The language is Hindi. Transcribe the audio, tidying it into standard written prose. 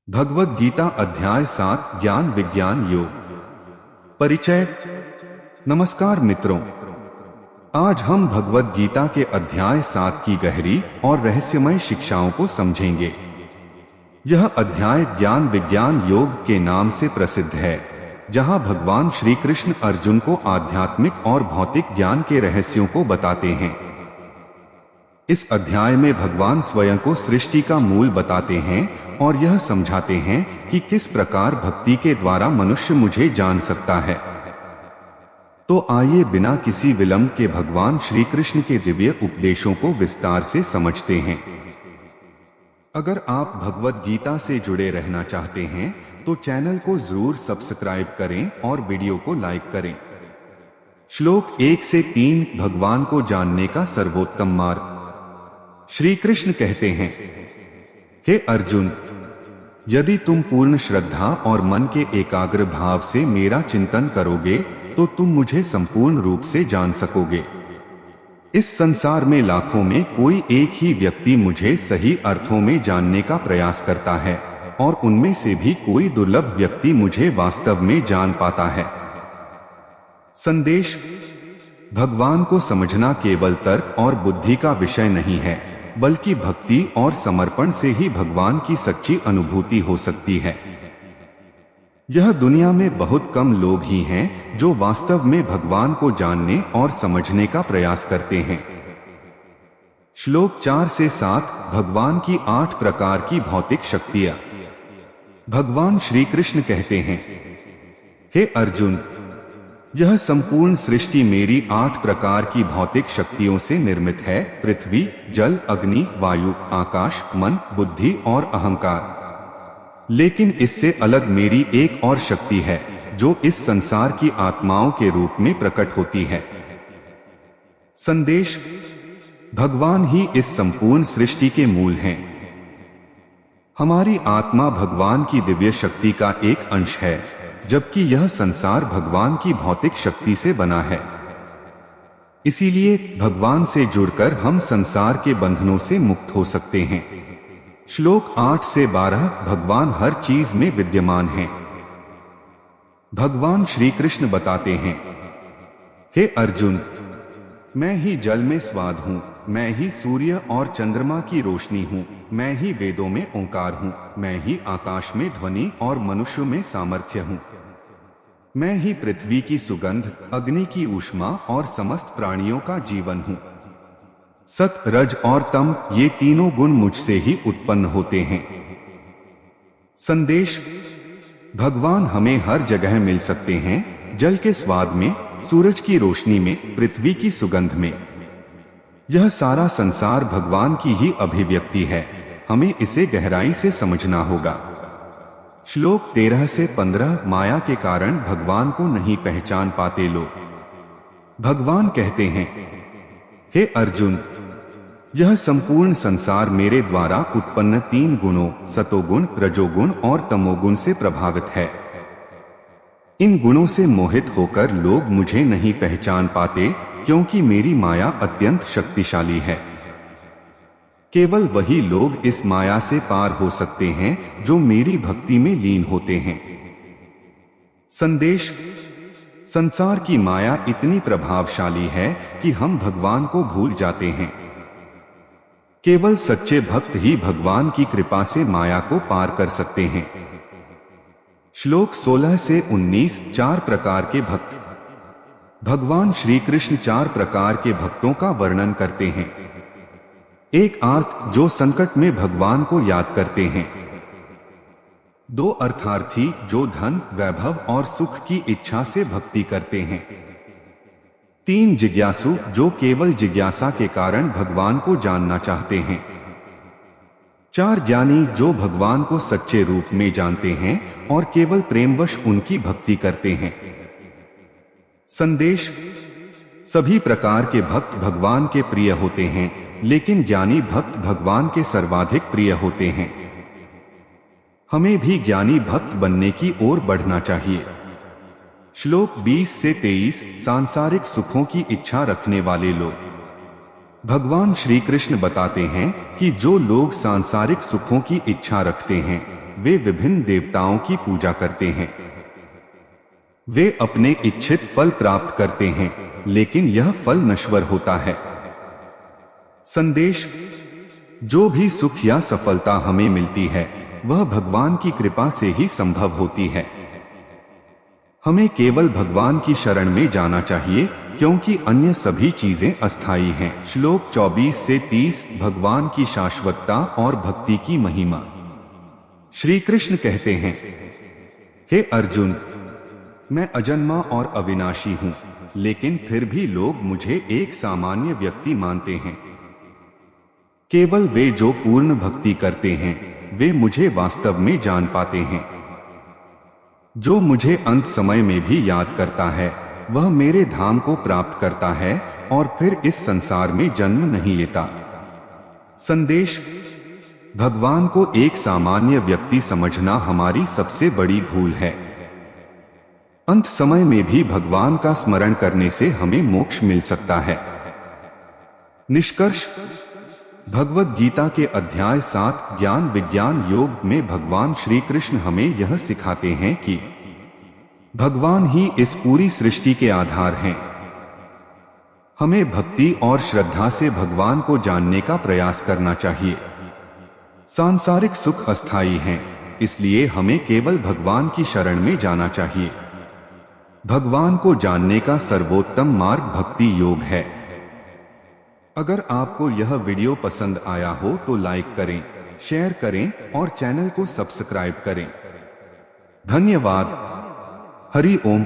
भगवद गीता अध्याय 7 ज्ञान विज्ञान योग। परिचय। नमस्कार मित्रों, आज हम भगवद गीता के अध्याय 7 की गहरी और रहस्यमय शिक्षाओं को समझेंगे। यह अध्याय ज्ञान विज्ञान योग के नाम से प्रसिद्ध है, जहां भगवान श्री कृष्ण अर्जुन को आध्यात्मिक और भौतिक ज्ञान के रहस्यों को बताते हैं। इस अध्याय में भगवान स्वयं को सृष्टि का मूल बताते हैं और यह समझाते हैं कि किस प्रकार भक्ति के द्वारा मनुष्य मुझे जान सकता है। तो आइए बिना किसी विलंब के भगवान श्री कृष्ण के दिव्य उपदेशों को विस्तार से समझते हैं। अगर आप भगवद गीता से जुड़े रहना चाहते हैं तो चैनल को जरूर सब्सक्राइब करें और वीडियो को लाइक करें। श्लोक 1 से 3 भगवान को जानने का सर्वोत्तम मार्ग। श्री कृष्ण कहते हैं, हे अर्जुन, यदि तुम पूर्ण श्रद्धा और मन के एकाग्र भाव से मेरा चिंतन करोगे तो तुम मुझे संपूर्ण रूप से जान सकोगे। इस संसार में लाखों में कोई एक ही व्यक्ति मुझे सही अर्थों में जानने का प्रयास करता है और उनमें से भी कोई दुर्लभ व्यक्ति मुझे वास्तव में जान पाता है। संदेश। भगवान को समझना केवल तर्क और बुद्धि का विषय नहीं है, बल्कि भक्ति और समर्पण से ही भगवान की सच्ची अनुभूति हो सकती है। यह दुनिया में बहुत कम लोग ही हैं जो वास्तव में भगवान को जानने और समझने का प्रयास करते हैं। श्लोक 4 से 7 भगवान की 8 प्रकार की भौतिक शक्तियां। भगवान श्री कृष्ण कहते हैं, हे अर्जुन, यह संपूर्ण सृष्टि मेरी 8 प्रकार की भौतिक शक्तियों से निर्मित है। पृथ्वी, जल, अग्नि, वायु, आकाश, मन, बुद्धि और अहंकार। लेकिन इससे अलग मेरी एक और शक्ति है जो इस संसार की आत्माओं के रूप में प्रकट होती है। संदेश। भगवान ही इस संपूर्ण सृष्टि के मूल हैं। हमारी आत्मा भगवान की दिव्य शक्ति का एक अंश है, जबकि यह संसार भगवान की भौतिक शक्ति से बना है। इसीलिए भगवान से जुड़कर हम संसार के बंधनों से मुक्त हो सकते हैं। श्लोक 8 से 12 भगवान हर चीज में विद्यमान हैं। भगवान श्री कृष्ण बताते हैं, हे अर्जुन, मैं ही जल में स्वाद हूँ, मैं ही सूर्य और चंद्रमा की रोशनी हूँ, मैं ही वेदों में ओंकार हूँ, मैं ही आकाश में ध्वनि और मनुष्यों में सामर्थ्य हूँ, मैं ही पृथ्वी की सुगंध, अग्नि की ऊष्मा और समस्त प्राणियों का जीवन हूँ। सत, रज और तम ये तीनों गुण मुझसे ही उत्पन्न होते हैं। संदेश। भगवान हमें हर जगह मिल सकते हैं, जल के स्वाद में, सूरज की रोशनी में, पृथ्वी की सुगंध में। यह सारा संसार भगवान की ही अभिव्यक्ति है, हमें इसे गहराई से समझना होगा। श्लोक 13 से 15 माया के कारण भगवान को नहीं पहचान पाते लोग। भगवान कहते हैं, हे अर्जुन, यह संपूर्ण संसार मेरे द्वारा उत्पन्न 3 गुणों सतोगुण, रजोगुण और तमोगुण से प्रभावित है। इन गुणों से मोहित होकर लोग मुझे नहीं पहचान पाते, क्योंकि मेरी माया अत्यंत शक्तिशाली है। केवल वही लोग इस माया से पार हो सकते हैं जो मेरी भक्ति में लीन होते हैं। संदेश। संसार की माया इतनी प्रभावशाली है कि हम भगवान को भूल जाते हैं। केवल सच्चे भक्त ही भगवान की कृपा से माया को पार कर सकते हैं। श्लोक 16 से 19 4 प्रकार के भक्त। भगवान श्री कृष्ण 4 प्रकार के भक्तों का वर्णन करते हैं। एक आर्त जो संकट में भगवान को याद करते हैं। 2 अर्थार्थी जो धन, वैभव और सुख की इच्छा से भक्ति करते हैं। 3 जिज्ञासु जो केवल जिज्ञासा के कारण भगवान को जानना चाहते हैं। 4 ज्ञानी जो भगवान को सच्चे रूप में जानते हैं और केवल प्रेमवश उनकी भक्ति करते हैं। संदेश। सभी प्रकार के भक्त भगवान के प्रिय होते हैं, लेकिन ज्ञानी भक्त भगवान के सर्वाधिक प्रिय होते हैं। हमें भी ज्ञानी भक्त बनने की ओर बढ़ना चाहिए। श्लोक 20 से 23 सांसारिक सुखों की इच्छा रखने वाले लोग। भगवान श्री कृष्ण बताते हैं कि जो लोग सांसारिक सुखों की इच्छा रखते हैं वे विभिन्न देवताओं की पूजा करते हैं। वे अपने इच्छित फल प्राप्त करते हैं, लेकिन यह फल नश्वर होता है। संदेश: जो भी सुख या सफलता हमें मिलती है वह भगवान की कृपा से ही संभव होती है। हमें केवल भगवान की शरण में जाना चाहिए, क्योंकि अन्य सभी चीजें अस्थायी हैं। श्लोक 24 से 30 भगवान की शाश्वतता और भक्ति की महिमा। श्री कृष्ण कहते हैं, हे अर्जुन, मैं अजन्मा और अविनाशी हूं, लेकिन फिर भी लोग मुझे एक सामान्य व्यक्ति मानते हैं। केवल वे जो पूर्ण भक्ति करते हैं वे मुझे वास्तव में जान पाते हैं। जो मुझे अंत समय में भी याद करता है वह मेरे धाम को प्राप्त करता है और फिर इस संसार में जन्म नहीं लेता। संदेश: भगवान को एक सामान्य व्यक्ति समझना हमारी सबसे बड़ी भूल है। अंत समय में भी भगवान का स्मरण करने से हमें मोक्ष मिल सकता है। निष्कर्ष: भगवद गीता के अध्याय 7 ज्ञान विज्ञान योग में भगवान श्री कृष्ण हमें यह सिखाते हैं कि भगवान ही इस पूरी सृष्टि के आधार हैं। हमें भक्ति और श्रद्धा से भगवान को जानने का प्रयास करना चाहिए। सांसारिक सुख अस्थायी हैं, इसलिए हमें केवल भगवान की शरण में जाना चाहिए। भगवान को जानने का सर्वोत्तम मार्ग भक्ति योग है। अगर आपको यह वीडियो पसंद आया हो तो लाइक करें, शेयर करें और चैनल को सब्सक्राइब करें। धन्यवाद। हरि ओम।